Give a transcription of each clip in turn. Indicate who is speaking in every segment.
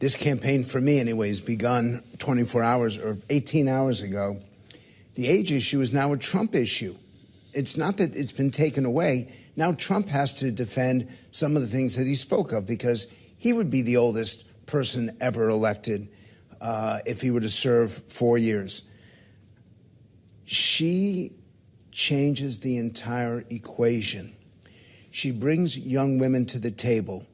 Speaker 1: this campaign, for me anyways, begun 24 hours or 18 hours ago. The age issue is now a Trump issue. It's not that it's been taken away. Now Trump has to defend some of the things that he spoke of, because he would be the oldest person ever elected if he were to serve 4 years. She changes the entire equation. She brings young women to the table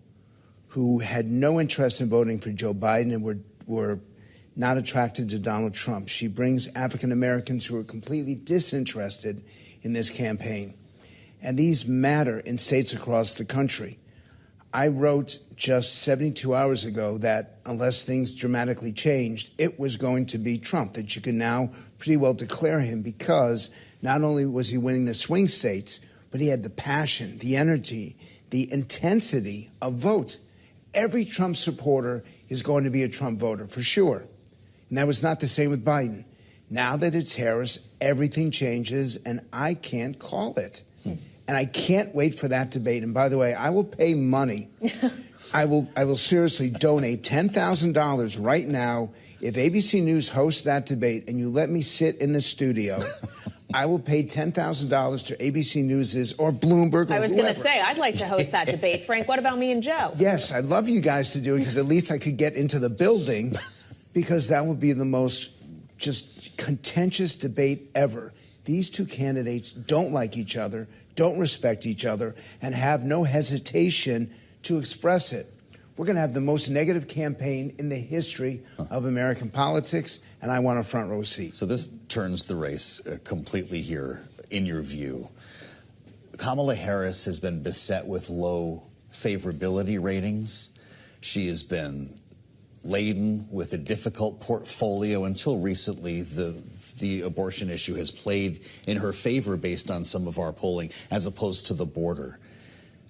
Speaker 1: who had no interest in voting for Joe Biden and were not attracted to Donald Trump. She brings African Americans who are completely disinterested in this campaign. And these matter in states across the country. I wrote just 72 hours ago that unless things dramatically changed, it was going to be Trump, that you can now pretty well declare him, because not only was he winning the swing states, but he had the passion, the energy, the intensity of vote. Every Trump supporter is going to be a Trump voter, for sure. And that was not the same with Biden. Now that it's Harris, everything changes, and I can't call it. And I can't wait for that debate. And by the way, I will pay money. I will seriously donate $10,000 right now if ABC News hosts that debate and you let me sit in the studio. I will pay $10,000 to ABC News' or Bloomberg or
Speaker 2: I was going to say, I'd like to host that debate. Frank, what about me and Joe?
Speaker 1: Yes, I'd love you guys to do it, because at least I could get into the building, because that would be the most just contentious debate ever. These two candidates don't like each other, don't respect each other, and have no hesitation to express it. We're going to have the most negative campaign in the history of American politics, and I want a front row seat.
Speaker 3: So this turns the race completely here, in your view. Kamala Harris has been beset with low favorability ratings. She has been laden with a difficult portfolio. Until recently, the abortion issue has played in her favor based on some of our polling, as opposed to the border.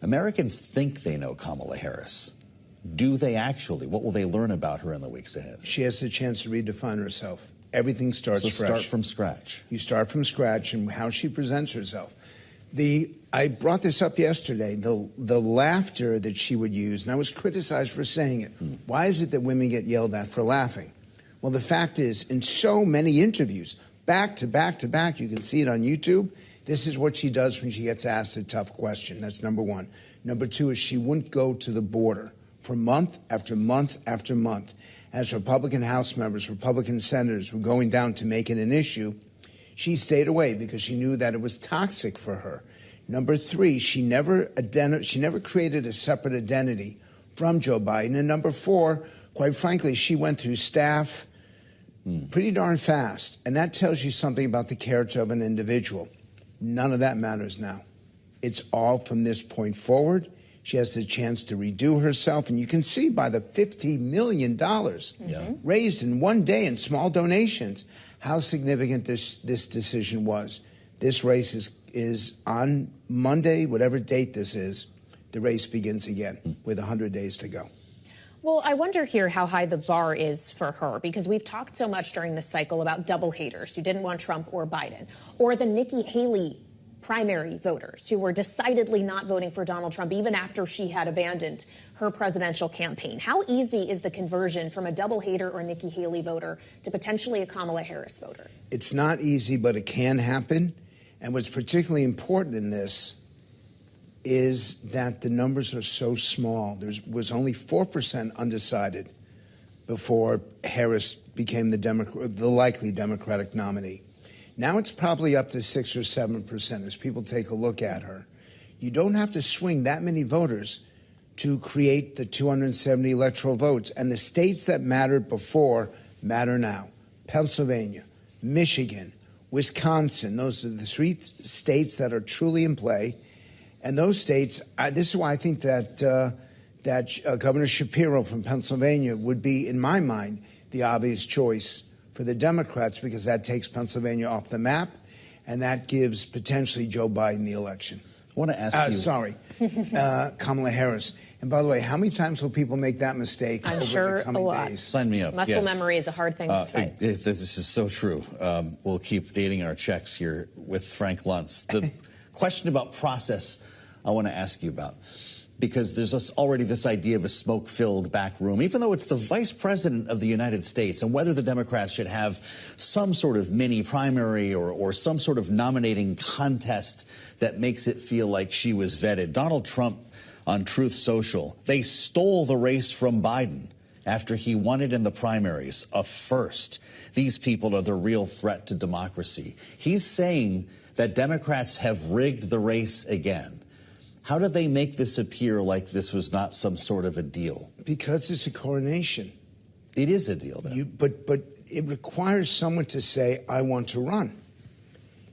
Speaker 3: Americans think they know Kamala Harris. Do they actually? What will they learn about her in the weeks ahead?
Speaker 1: She has the chance to redefine herself. Everything starts fresh.
Speaker 3: So start from scratch.
Speaker 1: You start from scratch, and how she presents herself. I brought this up yesterday, the laughter that she would use, and I was criticized for saying it. Why is it that women get yelled at for laughing? Well, the fact is, in so many interviews, back to back to back, you can see it on YouTube, this is what she does when she gets asked a tough question. That's number one. Number two is she wouldn't go to the border for month after month after month. As Republican House members, Republican senators were going down to make it an issue, she stayed away because she knew that it was toxic for her. Number three, she never created a separate identity from Joe Biden. And number four, quite frankly, she went through staff pretty darn fast. And that tells you something about the character of an individual. None of that matters now. It's all from this point forward. She has the chance to redo herself. And you can see by the $50 million raised in one day in small donations how significant this decision was. This race is on Monday, whatever date this is, the race begins again with 100 days to go.
Speaker 2: Well, I wonder here how high the bar is for her, because we've talked so much during this cycle about double haters who didn't want Trump or Biden, or the Nikki Haley primary voters who were decidedly not voting for Donald Trump even after she had abandoned her presidential campaign. How easy is the conversion from a double hater or Nikki Haley voter to potentially a Kamala Harris voter?
Speaker 1: It's not easy, but it can happen. And what's particularly important in this is that the numbers are so small. There was only 4% undecided before Harris became the likely Democratic nominee. Now it's probably up to 6 or 7% as people take a look at her. You don't have to swing that many voters to create the 270 electoral votes. And the states that mattered before matter now. Pennsylvania, Michigan, Wisconsin, those are the three states that are truly in play. And those states, this is why I think that Governor Shapiro from Pennsylvania would be, in my mind, the obvious choice for the Democrats, because that takes Pennsylvania off the map, and that gives potentially Joe Biden the election.
Speaker 3: I want to ask
Speaker 1: Kamala Harris. And by the way, how many times will people make that mistake over the coming days?
Speaker 3: Sign me up.
Speaker 2: Muscle memory is a hard thing to fight.
Speaker 3: This is so true. We'll keep dating our checks here with Frank Luntz. The question about process I want to ask you about. because there's already this idea of a smoke-filled back room, even though it's the vice president of the United States, and whether the Democrats should have some sort of mini primary or some sort of nominating contest that makes it feel like she was vetted. Donald Trump on Truth Social, they stole the race from Biden after he won it in the primaries, a first. These people are the real threat to democracy. He's saying that Democrats have rigged the race again. How did they make this appear like this was not some sort of a deal?
Speaker 1: Because it's a coronation.
Speaker 3: It is a deal, then.
Speaker 1: But it requires someone to say, I want to run.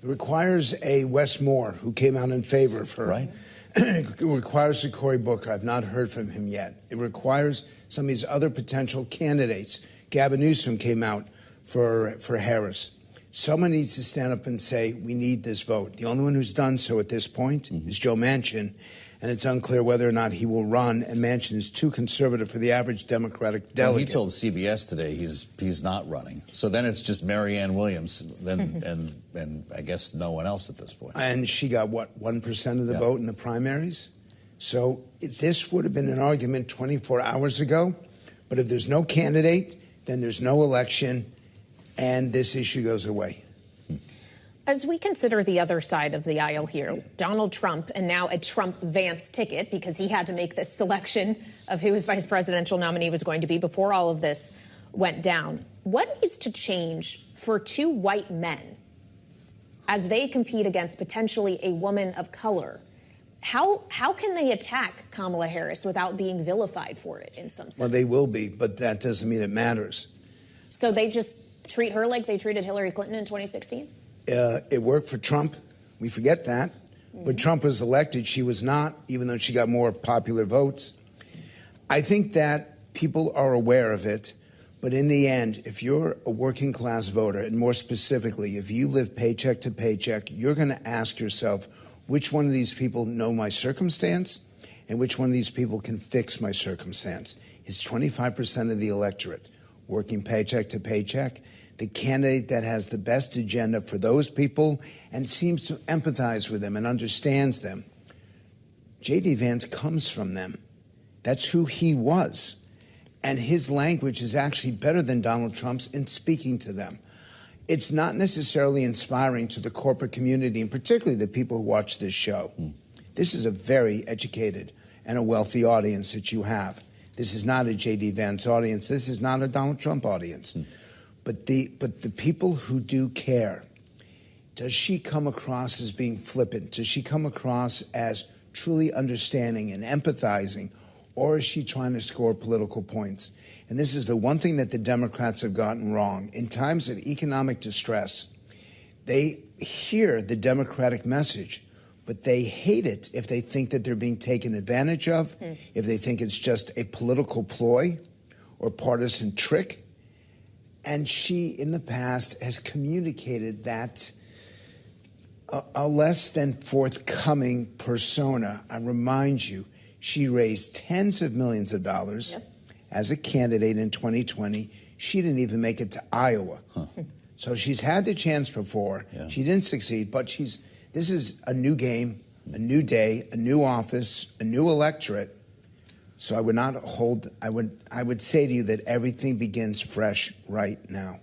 Speaker 1: It requires a Wes Moore who came out in favor of her.
Speaker 3: Right.
Speaker 1: It requires a Cory Booker. I've not heard from him yet. It requires some of these other potential candidates. Gavin Newsom came out for Harris. Someone needs to stand up and say, we need this vote. The only one who's done so at this point is Joe Manchin, and it's unclear whether or not he will run, and Manchin is too conservative for the average Democratic delegate.
Speaker 3: Well, he told CBS today he's not running. So then it's just Marianne Williams and I guess no one else at this point.
Speaker 1: And she got, what, 1% of the vote in the primaries? So this would have been an argument 24 hours ago, but if there's no candidate, then there's no election, and this issue goes away.
Speaker 2: As we consider the other side of the aisle here, Donald Trump, and now a Trump-Vance ticket, because he had to make this selection of who his vice presidential nominee was going to be before all of this went down. What needs to change for two white men as they compete against potentially a woman of color? How can they attack Kamala Harris without being vilified for it in some sense?
Speaker 1: Well, they will be, but that doesn't mean it matters.
Speaker 2: So they just treat her like they treated Hillary Clinton in 2016?
Speaker 1: It worked for Trump. We forget that. When Trump was elected, she was not, even though she got more popular votes. I think that people are aware of it. But in the end, if you're a working class voter, and more specifically, if you live paycheck to paycheck, you're going to ask yourself, which one of these people know my circumstance and which one of these people can fix my circumstance? It's 25% of the electorate working paycheck to paycheck. The candidate that has the best agenda for those people and seems to empathize with them and understands them. J.D. Vance comes from them. That's who he was. And his language is actually better than Donald Trump's in speaking to them. It's not necessarily inspiring to the corporate community, and particularly the people who watch this show. This is a very educated and a wealthy audience that you have. This is not a J.D. Vance audience. This is not a Donald Trump audience. But the people who do care, does she come across as being flippant? Does she come across as truly understanding and empathizing? Or is she trying to score political points? And this is the one thing that the Democrats have gotten wrong. In times of economic distress, they hear the Democratic message, but they hate it if they think that they're being taken advantage of, if they think it's just a political ploy or partisan trick. And she, in the past, has communicated that a less than forthcoming persona. I remind you, she raised tens of millions of dollars as a candidate in 2020. She didn't even make it to Iowa. So she's had the chance before. She didn't succeed, but this is a new game, a new day, a new office, a new electorate. So I would not hold, I would say to you that everything begins fresh right now.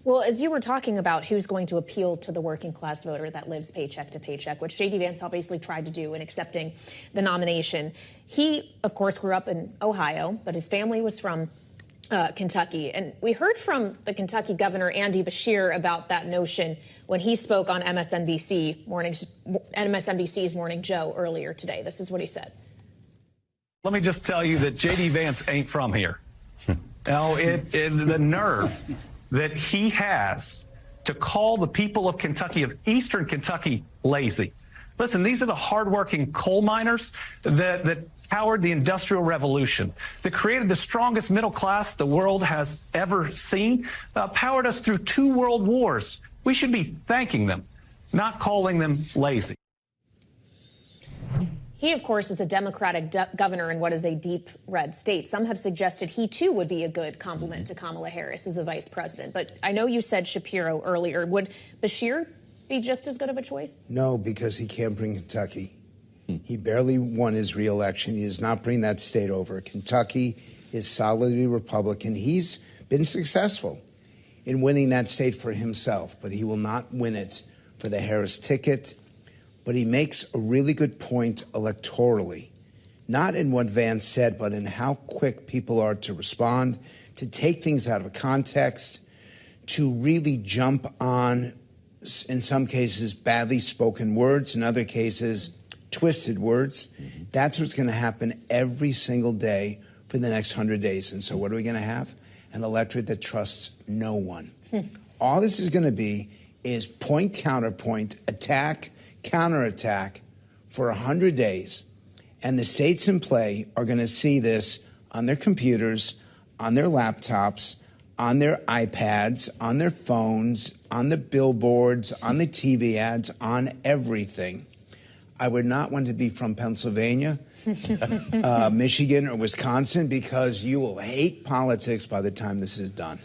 Speaker 2: Well, as you were talking about who's going to appeal to the working class voter that lives paycheck to paycheck, which J.D. Vance obviously tried to do in accepting the nomination, he, of course, grew up in Ohio, but his family was from Kentucky. And we heard from the Kentucky governor, Andy Beshear, about that notion when he spoke on MSNBC's Morning Joe earlier today. This is what he said.
Speaker 4: Let me just tell you that J.D. Vance ain't from here. Now, the nerve that he has to call the people of Kentucky, of eastern Kentucky, lazy. Listen, these are the hardworking coal miners that powered the Industrial Revolution, that created the strongest middle class the world has ever seen, powered us through 2 world wars. We should be thanking them, not calling them lazy.
Speaker 2: He, of course, is a Democratic governor in what is a deep red state. Some have suggested he, too, would be a good complement to Kamala Harris as a vice president. But I know you said Shapiro earlier. Would Beshear be just as good of a choice?
Speaker 1: No, because he can't bring Kentucky. He barely won his reelection. He does not bring that state over. Kentucky is solidly Republican. He's been successful in winning that state for himself, but he will not win it for the Harris ticket. But he makes a really good point electorally, not in what Vance said, but in how quick people are to respond, to take things out of context, to really jump on, in some cases, badly spoken words, in other cases, twisted words. That's what's going to happen every single day for the next 100 days. And so what are we going to have? An electorate that trusts no one. All this is going to be is point, counterpoint, attack, counterattack for 100 days. And the states in play are going to see this on their computers, on their laptops, on their iPads, on their phones, on the billboards, on the TV ads, on everything. I would not want to be from Pennsylvania, Michigan, or Wisconsin, because you will hate politics by the time this is done.